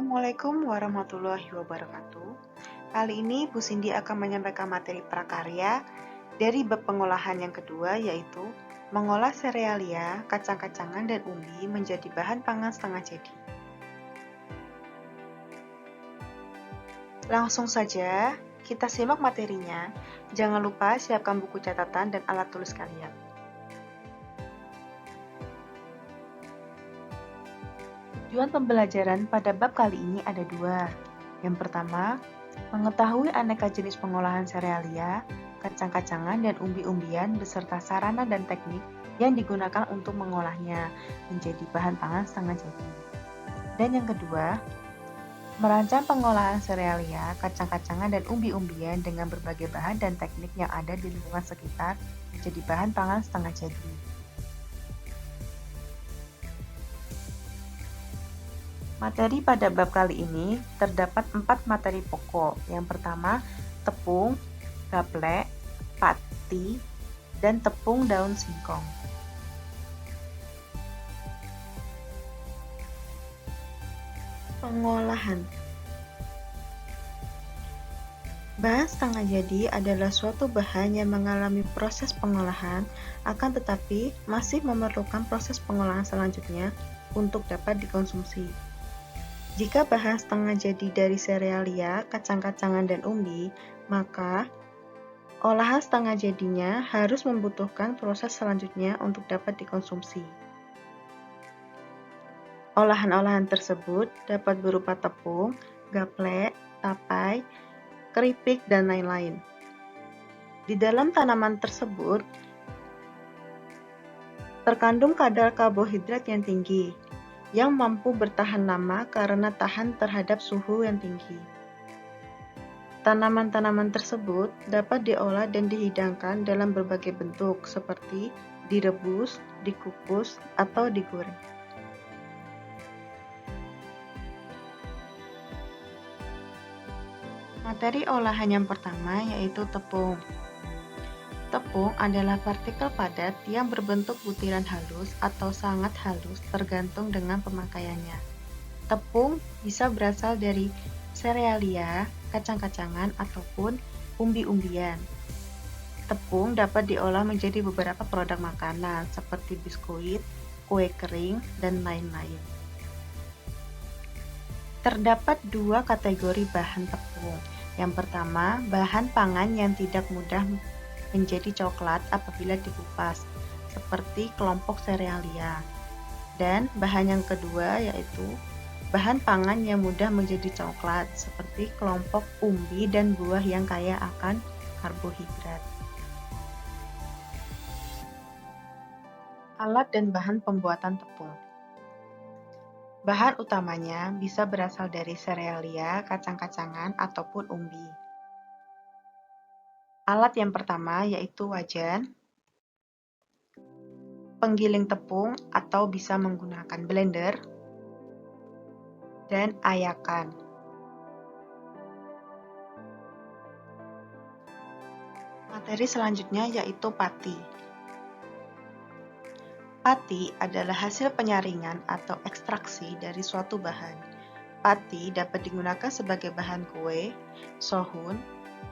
Assalamualaikum warahmatullahi wabarakatuh. Kali ini Bu Cindy akan menyampaikan materi prakarya dari bab pengolahan yang kedua, yaitu mengolah serealia, kacang-kacangan, dan umbi menjadi bahan pangan setengah jadi. Langsung saja kita simak materinya. Jangan lupa siapkan buku catatan dan alat tulis kalian. Tujuan pembelajaran pada bab kali ini ada dua. Yang pertama, mengetahui aneka jenis pengolahan serealia, kacang-kacangan, dan umbi-umbian beserta sarana dan teknik yang digunakan untuk mengolahnya menjadi bahan pangan setengah jadi. Dan yang kedua, merancang pengolahan serealia, kacang-kacangan, dan umbi-umbian dengan berbagai bahan dan teknik yang ada di lingkungan sekitar menjadi bahan pangan setengah jadi. Materi pada bab kali ini terdapat 4 materi pokok. Yang pertama, tepung, gaplek, pati, dan tepung daun singkong. Pengolahan. Bahan setengah jadi adalah suatu bahan yang mengalami proses pengolahan, akan tetapi masih memerlukan proses pengolahan selanjutnya untuk dapat dikonsumsi. Jika bahan setengah jadi dari serealia, kacang-kacangan, dan umbi, maka olahan setengah jadinya harus membutuhkan proses selanjutnya untuk dapat dikonsumsi. Olahan-olahan tersebut dapat berupa tepung, gaplek, tapai, keripik, dan lain-lain. Di dalam tanaman tersebut terkandung kadar karbohidrat yang tinggi, yang mampu bertahan lama karena tahan terhadap suhu yang tinggi. Tanaman-tanaman tersebut dapat diolah dan dihidangkan dalam berbagai bentuk, seperti direbus, dikukus, atau digoreng. Materi olahan yang pertama yaitu tepung. Tepung adalah partikel padat yang berbentuk butiran halus atau sangat halus tergantung dengan pemakaiannya. Tepung bisa berasal dari serealia, kacang-kacangan, ataupun umbi-umbian. Tepung dapat diolah menjadi beberapa produk makanan seperti biskuit, kue kering, dan lain-lain. Terdapat dua kategori bahan tepung. Yang pertama, bahan pangan yang tidak mudah menjadi coklat apabila dikupas, seperti kelompok serealia. Dan bahan yang kedua yaitu bahan pangan yang mudah menjadi coklat, seperti kelompok umbi dan buah yang kaya akan karbohidrat. Alat dan bahan pembuatan tepung. Bahan utamanya bisa berasal dari serealia, kacang-kacangan, ataupun umbi. Alat yang pertama yaitu wajan, penggiling tepung atau bisa menggunakan blender, dan ayakan. Materi selanjutnya yaitu pati. Pati adalah hasil penyaringan atau ekstraksi dari suatu bahan. Pati dapat digunakan sebagai bahan kue, sohun,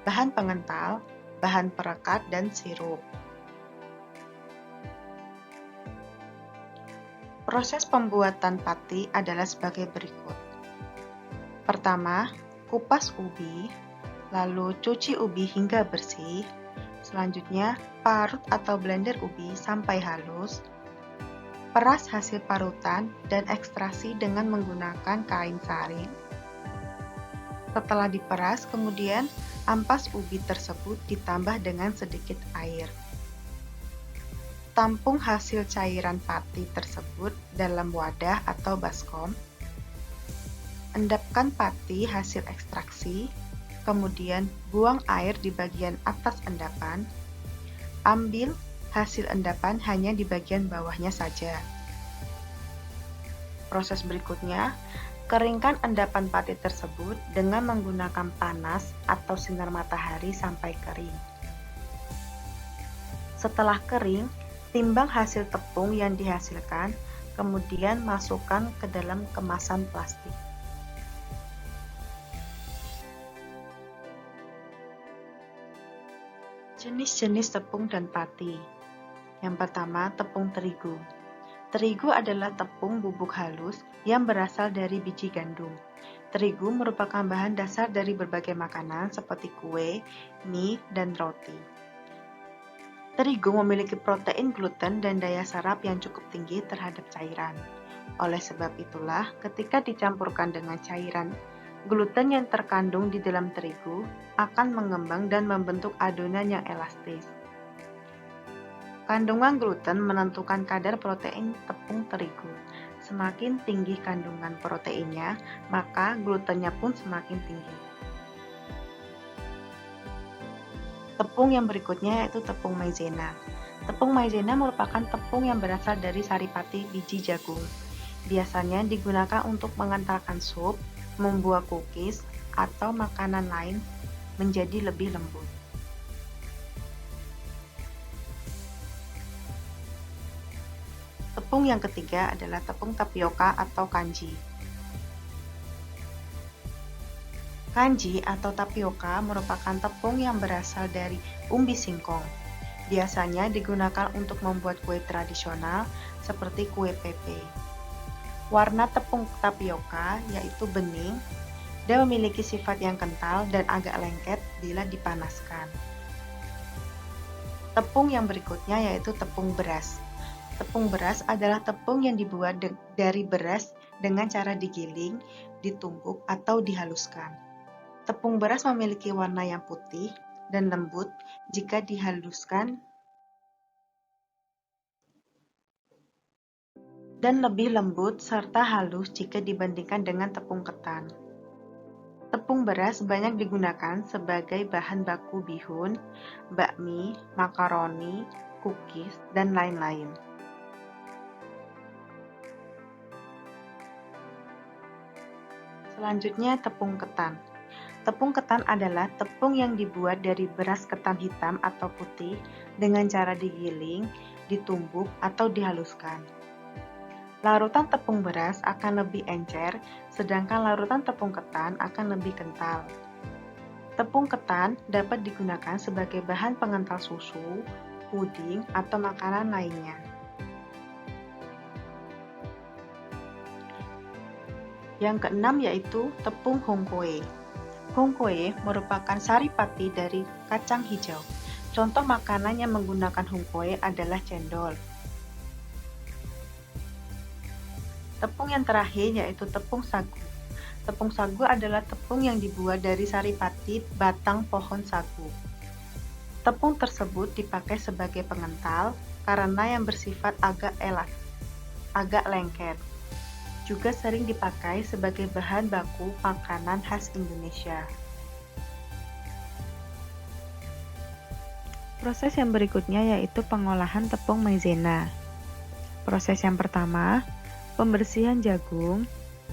bahan pengental, bahan perekat, dan sirup. Proses pembuatan pati adalah sebagai berikut. Pertama, kupas ubi, lalu cuci ubi hingga bersih. Selanjutnya, parut atau blender ubi sampai halus. Peras hasil parutan dan ekstraksi dengan menggunakan kain saring. Setelah diperas, kemudian ampas ubi tersebut ditambah dengan sedikit air. Tampung hasil cairan pati tersebut dalam wadah atau baskom. Endapkan pati hasil ekstraksi, kemudian buang air di bagian atas endapan. Ambil hasil endapan hanya di bagian bawahnya saja. Proses berikutnya, keringkan endapan pati tersebut dengan menggunakan panas atau sinar matahari sampai kering. Setelah kering, timbang hasil tepung yang dihasilkan, kemudian masukkan ke dalam kemasan plastik. Jenis-jenis tepung dan pati. Yang pertama, tepung terigu. Terigu adalah tepung bubuk halus yang berasal dari biji gandum. Terigu merupakan bahan dasar dari berbagai makanan seperti kue, mie, dan roti. Terigu memiliki protein gluten dan daya serap yang cukup tinggi terhadap cairan. Oleh sebab itulah, ketika dicampurkan dengan cairan, gluten yang terkandung di dalam terigu akan mengembang dan membentuk adonan yang elastis. Kandungan gluten menentukan kadar protein tepung terigu. Semakin tinggi kandungan proteinnya, maka glutennya pun semakin tinggi. Tepung yang berikutnya yaitu tepung maizena. Tepung maizena merupakan tepung yang berasal dari saripati biji jagung. Biasanya digunakan untuk mengentalkan sup, membuat cookies, atau makanan lain menjadi lebih lembut. Tepung yang ketiga adalah tepung tapioka atau kanji. Kanji atau tapioka merupakan tepung yang berasal dari umbi singkong. Biasanya digunakan untuk membuat kue tradisional seperti kue pepe. Warna tepung tapioka yaitu bening dan memiliki sifat yang kental dan agak lengket bila dipanaskan. Tepung yang berikutnya yaitu tepung beras. Tepung beras adalah tepung yang dibuat dari beras dengan cara digiling, ditumbuk, atau dihaluskan. Tepung beras memiliki warna yang putih dan lembut jika dihaluskan dan lebih lembut serta halus jika dibandingkan dengan tepung ketan. Tepung beras banyak digunakan sebagai bahan baku bihun, bakmi, makaroni, cookies, dan lain-lain. Selanjutnya, tepung ketan. Tepung ketan adalah tepung yang dibuat dari beras ketan hitam atau putih dengan cara digiling, ditumbuk, atau dihaluskan. Larutan tepung beras akan lebih encer, sedangkan larutan tepung ketan akan lebih kental. Tepung ketan dapat digunakan sebagai bahan pengental susu, puding, atau makanan lainnya. Yang keenam yaitu tepung hongkwe. Hongkwe merupakan saripati dari kacang hijau. Contoh makanan yang menggunakan hongkwe adalah cendol. Tepung yang terakhir yaitu tepung sagu. Tepung sagu adalah tepung yang dibuat dari saripati batang pohon sagu. Tepung tersebut dipakai sebagai pengental karena yang bersifat agak lengket. Juga sering dipakai sebagai bahan baku makanan khas Indonesia. Proses yang berikutnya yaitu pengolahan tepung maizena. Proses yang pertama, pembersihan jagung,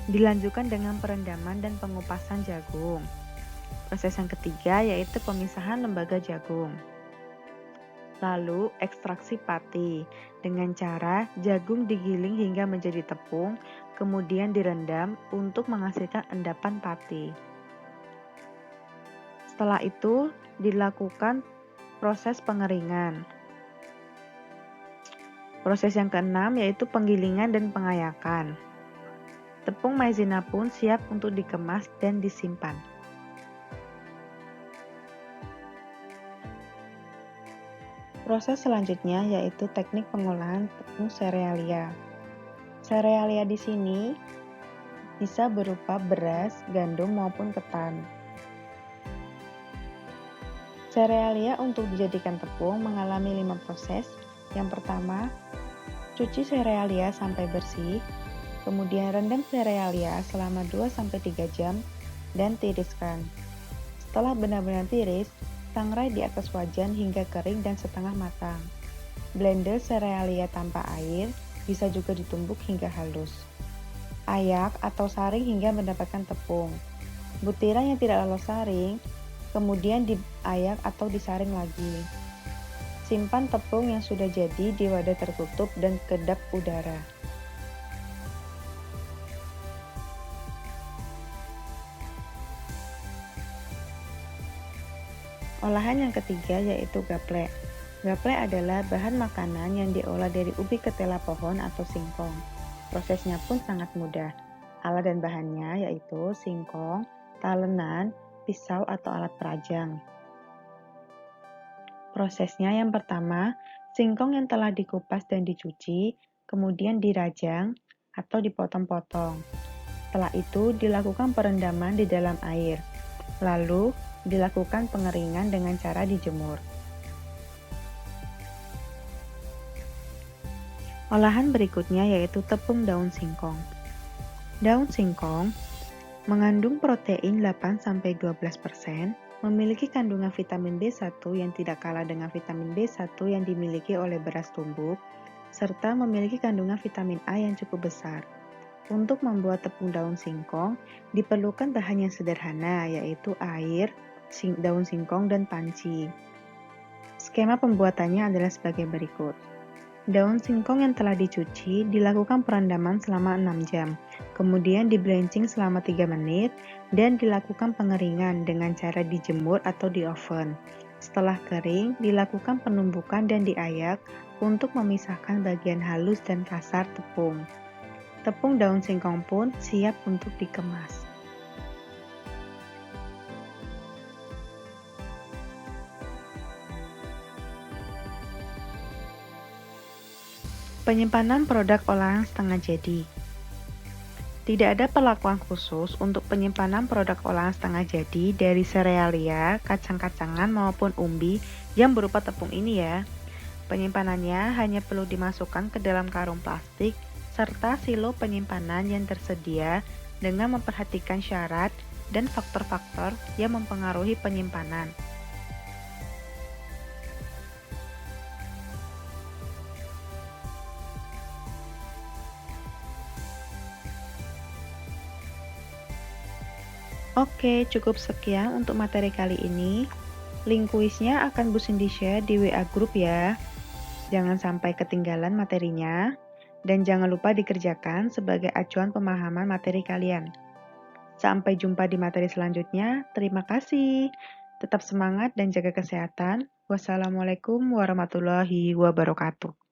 dilanjutkan dengan perendaman dan pengupasan jagung. Proses yang ketiga yaitu pemisahan lembaga jagung. Lalu, ekstraksi pati, dengan cara jagung digiling hingga menjadi tepung, kemudian direndam untuk menghasilkan endapan pati. Setelah itu, dilakukan proses pengeringan. Proses yang keenam yaitu penggilingan dan pengayakan. Tepung maizena pun siap untuk dikemas dan disimpan. Proses selanjutnya yaitu teknik pengolahan tepung serealia. Serealia di sini bisa berupa beras, gandum maupun ketan. Serealia untuk dijadikan tepung mengalami 5 proses. Yang pertama, cuci serealia sampai bersih, kemudian rendam serealia selama 2-3 jam dan tiriskan. Setelah benar-benar tiris, sangrai di atas wajan hingga kering dan setengah matang. Blender serealia tanpa air, bisa juga ditumbuk hingga halus. Ayak atau saring hingga mendapatkan tepung. Butiran yang tidak lolos saring, kemudian diayak atau disaring lagi. Simpan tepung yang sudah jadi di wadah tertutup dan kedap udara. Olahan yang ketiga yaitu gaplek. Gaplek adalah bahan makanan yang diolah dari ubi ketela pohon atau singkong. Prosesnya pun sangat mudah. Alat dan bahannya yaitu singkong, talenan, pisau atau alat perajang. Prosesnya yang pertama, singkong yang telah dikupas dan dicuci, kemudian dirajang atau dipotong-potong. Setelah itu dilakukan perendaman di dalam air. Lalu dilakukan pengeringan dengan cara dijemur. Olahan berikutnya yaitu tepung daun singkong. Daun singkong mengandung protein 8-12%, memiliki kandungan vitamin B1 yang tidak kalah dengan vitamin B1 yang dimiliki oleh beras tumbuk, serta memiliki kandungan vitamin A yang cukup besar. Untuk membuat tepung daun singkong, diperlukan bahan yang sederhana, yaitu air, daun singkong, dan panci. Skema pembuatannya adalah sebagai berikut. Daun singkong yang telah dicuci dilakukan perendaman selama 6 jam, kemudian di-blanching selama 3 menit, dan dilakukan pengeringan dengan cara dijemur atau di oven. Setelah kering, dilakukan penumbukan dan diayak untuk memisahkan bagian halus dan kasar tepung. Tepung daun singkong pun siap untuk dikemas. Penyimpanan produk olahan setengah jadi. Tidak ada perlakuan khusus untuk penyimpanan produk olahan setengah jadi dari serealia, kacang-kacangan maupun umbi yang berupa tepung ini ya. Penyimpanannya hanya perlu dimasukkan ke dalam karung plastik serta silo penyimpanan yang tersedia dengan memperhatikan syarat dan faktor-faktor yang mempengaruhi penyimpanan. Oke, cukup sekian untuk materi kali ini. Link kuisnya akan Bu Cindy share di WA Group ya. Jangan sampai ketinggalan materinya, dan jangan lupa dikerjakan sebagai acuan pemahaman materi kalian. Sampai jumpa di materi selanjutnya. Terima kasih. Tetap semangat dan jaga kesehatan. Wassalamualaikum warahmatullahi wabarakatuh.